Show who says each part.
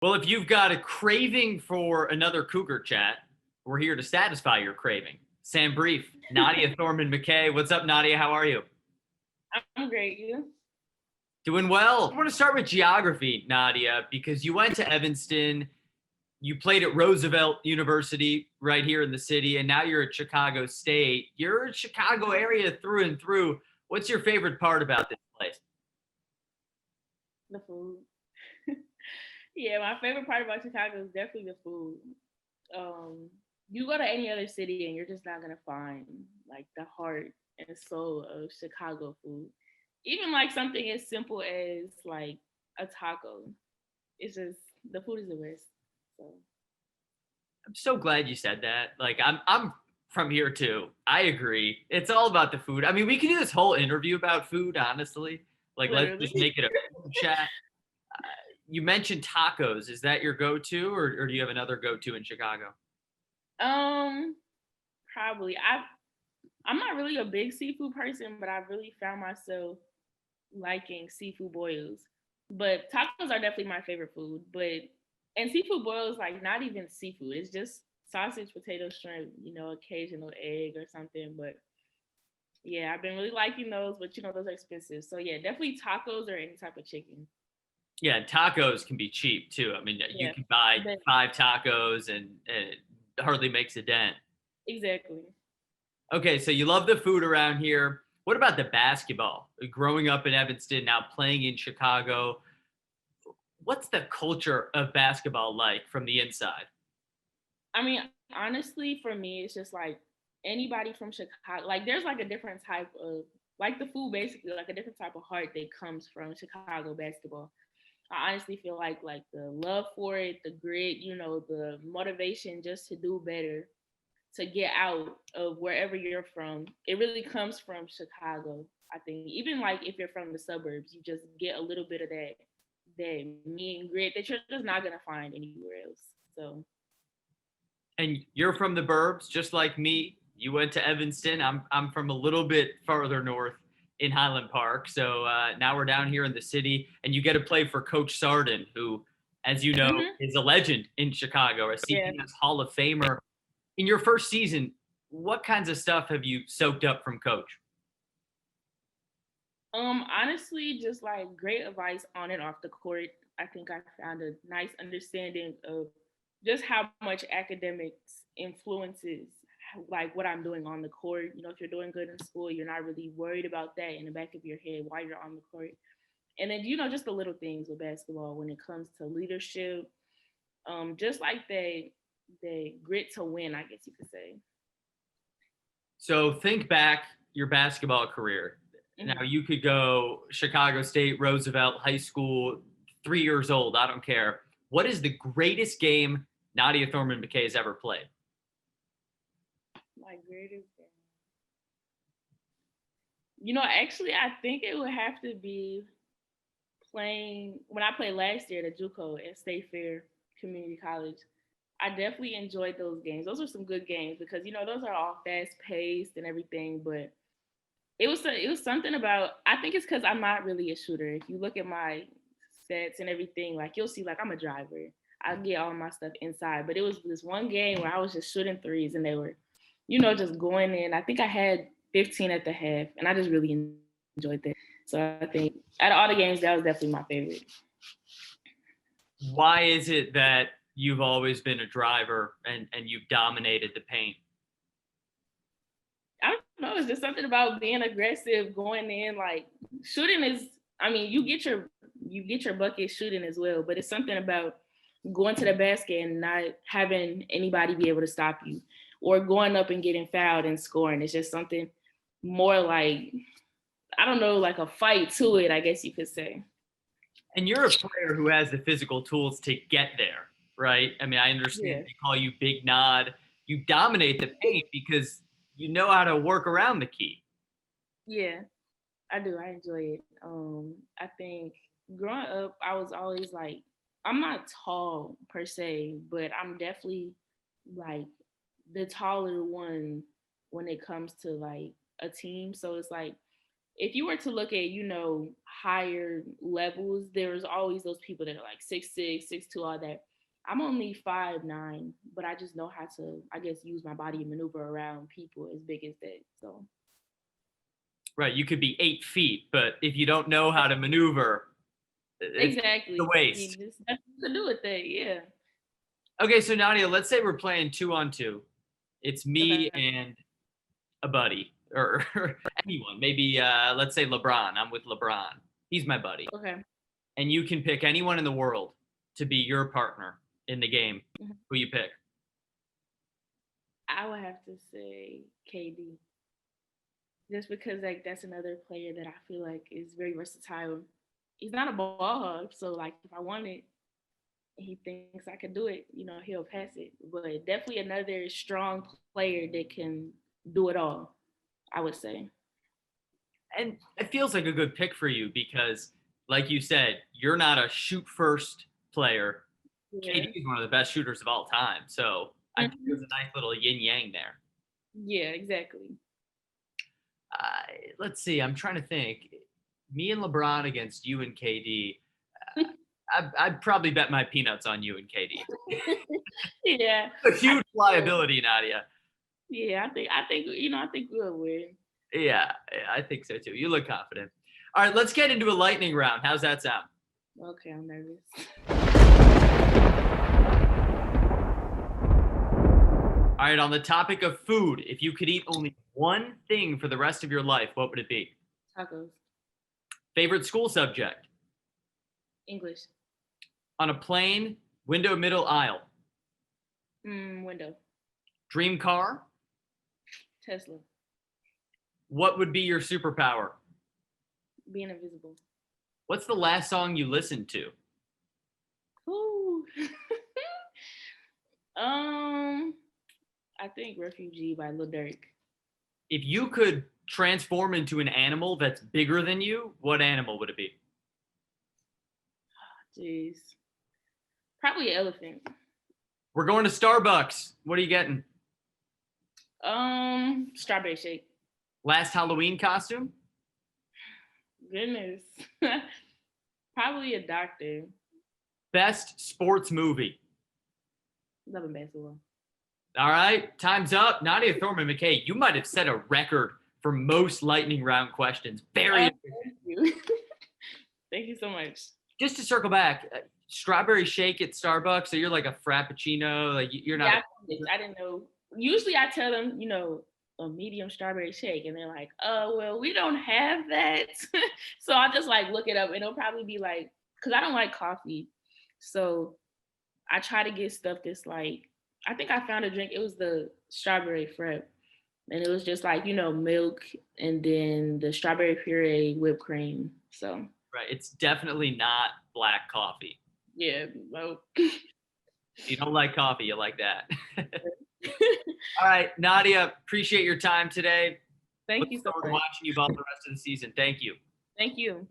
Speaker 1: Well, if you've got a craving for another Cougar Chat, we're here to satisfy your craving. Sam Brief, Nadia Thorman-McKey. What's up, Nadia? How are you?
Speaker 2: I'm great. You?
Speaker 1: Doing well. I want to start with geography, Nadia, because you went to Evanston, you played at Roosevelt University right here in the city, and now you're at Chicago State. You're in Chicago area through and through. What's your favorite part about this place?
Speaker 2: The food. Yeah, my favorite part about Chicago is definitely the food. Um, you go to any other city and you're just not gonna find like the heart and soul of Chicago food. Even like something as simple as like a taco. It's just the food is the best. So
Speaker 1: I'm so glad you said that. Like I'm from here too. I agree. It's all about the food. I mean, we can do this whole interview about food, honestly. Like let's
Speaker 2: literally.
Speaker 1: just make it a food chat. You mentioned tacos. Is that your go-to or do you have another go-to in Chicago?
Speaker 2: um, Probably. I'm not really a big seafood person, but I've really found myself liking seafood boils. But tacos are definitely my favorite food. But and seafood boils like not even seafood. It's just sausage, potato, shrimp, occasional egg or something. But yeah, I've been really liking those, but those are expensive. So yeah, definitely tacos or any type of chicken.
Speaker 1: Yeah, tacos can be cheap too. I mean, you
Speaker 2: Yeah.
Speaker 1: can buy
Speaker 2: But
Speaker 1: 5 tacos and it hardly makes a dent.
Speaker 2: exactly.
Speaker 1: Okay, so you love the food around here. What about the basketball? Growing up in Evanston, now playing in Chicago, what's the culture of basketball like from the inside?
Speaker 2: I mean, honestly, for me, it's just like anybody from Chicago, like there's like a different type of like the food basically, like a different type of heart that comes from Chicago basketball. I honestly feel like the love for it, the grit, the motivation just to do better, to get out of wherever you're from. It really comes from Chicago. I think even like if you're from the suburbs, you just get a little bit of that mean grit that you're just not gonna find anywhere else. So
Speaker 1: And you're from the burbs, just like me. You went to Evanston. I'm from a little bit farther north in Highland Park. So now we're down here in the city, and you get to play for Coach Sarden, who, as you know,
Speaker 2: mhm,
Speaker 1: is a legend in Chicago, a
Speaker 2: yeah.
Speaker 1: CPS Hall of Famer. In your first season, what kinds of stuff have you soaked up from Coach?
Speaker 2: Honestly, just like great advice on and off the court. I think I found a nice understanding of just how much academics influences like what I'm doing on the court. If you're doing good in school, you're not really worried about that in the back of your head while you're on the court. And then just the little things with basketball when it comes to leadership, just like the grit to win, I guess you could say.
Speaker 1: So think back your basketball career. Now
Speaker 2: Mhm.
Speaker 1: you could go Chicago State, Roosevelt, high school, 3 years old. I don't care. What is the greatest game Nadia Thorman McKay has ever played?
Speaker 2: My greatest game. Actually, I think it would have to be playing when I played last year at JUCO at State Fair Community College. I definitely enjoyed those games. Those were some good games because those are all fast paced and everything. But it was something about. I think it's because I'm not really a shooter. If you look at my stats and everything, like you'll see, like I'm a driver. I get all my stuff inside. But it was this one game where I was just shooting threes and they were, just going in. I think I had 15 at the half, and I just really enjoyed that. So I think out of all the games, that was definitely my favorite.
Speaker 1: Why is it that you've always been a driver and you've dominated the paint?
Speaker 2: I don't know. It's just something about being aggressive, going in. Like shooting is. I mean, you get your bucket shooting as well, but it's something about going to the basket and not having anybody be able to stop you, or going up and getting fouled and scoring. It's just something more like I don't know, like a fight to it. I guess you could say.
Speaker 1: And you're a player who has the physical tools to get there, right? I mean, I understand
Speaker 2: Yeah.
Speaker 1: they call you Big Nod. You dominate the paint because you know how to work around the key.
Speaker 2: Yeah, I do. I enjoy it. I think growing up, I was always like, I'm not tall per se, but I'm definitely like the taller one when it comes to like a team. So it's like if you were to look at, higher levels, there's always those people that are like 6'6", 6'2", all that. I'm only 5'9", but I just know how to, I guess, use my body and maneuver around people as big as that. So
Speaker 1: Right, you could be 8 feet, but if you don't know how to maneuver, it's
Speaker 2: exactly,
Speaker 1: a waste.
Speaker 2: just nothing to do with that. Yeah.
Speaker 1: Okay, so Nadia, let's say we're playing 2-on-2. It's me
Speaker 2: Okay.
Speaker 1: and a buddy or anyone. Maybe let's say LeBron. I'm with LeBron. He's my buddy.
Speaker 2: Okay.
Speaker 1: And you can pick anyone in the world to be your partner in the game.
Speaker 2: Mhm.
Speaker 1: Who you pick?
Speaker 2: I would have to say KD, just because like that's another player that I feel like is very versatile. He's not a ball hog, so like if I want it, and he thinks I can do it, he'll pass it. But definitely another strong player that can do it all, I would say.
Speaker 1: And it feels like a good pick for you because, like you said, you're not a shoot first player.
Speaker 2: Yeah.
Speaker 1: KD is one of the best shooters of all time. So I think there's
Speaker 2: Mhm.
Speaker 1: a nice little yin yang there.
Speaker 2: Yeah, exactly.
Speaker 1: Let's see. I'm trying to think. Me and LeBron against you and KD. I'd probably bet my peanuts on you and KD.
Speaker 2: Yeah.
Speaker 1: A huge liability, Nadia.
Speaker 2: Yeah, I think we'll win.
Speaker 1: Yeah, I think so too. You look confident. All right, let's get into a lightning round. How's that sound?
Speaker 2: Okay, I'm nervous.
Speaker 1: All right, on the topic of food, if you could eat only one thing for the rest of your life, what would it be?
Speaker 2: Tacos.
Speaker 1: Favorite school subject?
Speaker 2: English.
Speaker 1: On a plane, window, middle, aisle.
Speaker 2: Window.
Speaker 1: Dream car?
Speaker 2: Tesla.
Speaker 1: What would be your superpower?
Speaker 2: Being invisible.
Speaker 1: What's the last song you listened to?
Speaker 2: Ooh. I think Refugee by Lil Durk.
Speaker 1: If you could transform into an animal that's bigger than you, what animal would it be?
Speaker 2: Jeez. Probably an elephant.
Speaker 1: We're going to Starbucks. What are you getting?
Speaker 2: Strawberry shake.
Speaker 1: Last Halloween costume?
Speaker 2: Goodness. Probably a doctor.
Speaker 1: Best sports movie?
Speaker 2: Love and basketball.
Speaker 1: All right, time's up. Nadia Thorman-McKey, you might have set a record for most lightning round questions. Very
Speaker 2: Thank you. Thank you so much.
Speaker 1: Just to circle back, strawberry shake at Starbucks, so you're like a frappuccino, like you're not.
Speaker 2: Yeah, I didn't know. Usually I tell them, a medium strawberry shake, and they're like, well, we don't have that. So I'll just like look it up, and it'll probably be like, because I don't like coffee. So I try to get stuff that's like, I think I found a drink. It was the strawberry frap. And it was just like, milk and then the strawberry puree, whipped cream. So.
Speaker 1: Right. It's definitely not black coffee.
Speaker 2: Yeah. Well.
Speaker 1: If you don't like coffee, you like that. All right, Nadia, appreciate your time today.
Speaker 2: Thank you so much.
Speaker 1: Watching you ball the rest of the season. Thank you.
Speaker 2: Thank you.